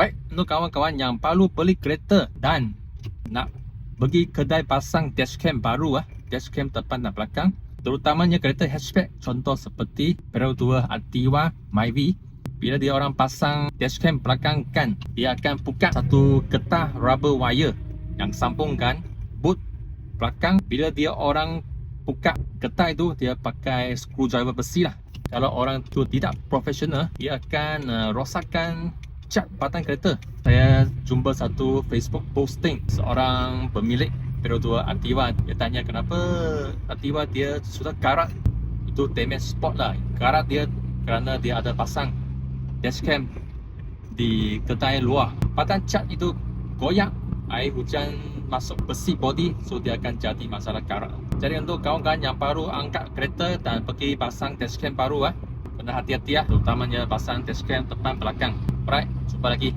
Baik, untuk kawan-kawan yang baru beli kereta dan nak pergi kedai pasang dashcam baru, dashcam depan dan belakang, terutamanya kereta hatchback, contoh seperti Perodua, Altiva, Myvi. Bila dia orang pasang dashcam belakang kan, dia akan buka satu getah rubber wire yang sambungkan boot belakang. Bila dia orang buka getah itu, dia pakai screwdriver besi lah. Kalau orang tu tidak profesional, dia akan rosakkan cat batang kereta. Saya jumpa satu Facebook posting seorang pemilik Perodua Altiva. Dia tanya kenapa Altiva dia sudah karat. Itu damage spot lah. Karat dia kerana dia ada pasang dashcam di kedai luar. Batang cat itu goyak, air hujan masuk besi body, so dia akan jadi masalah karat. Jadi untuk kawan-kawan yang baru angkat kereta dan pergi pasang dashcam baru, kena hati-hati, terutamanya pasang dashcam depan belakang. Alright, jumpa lagi.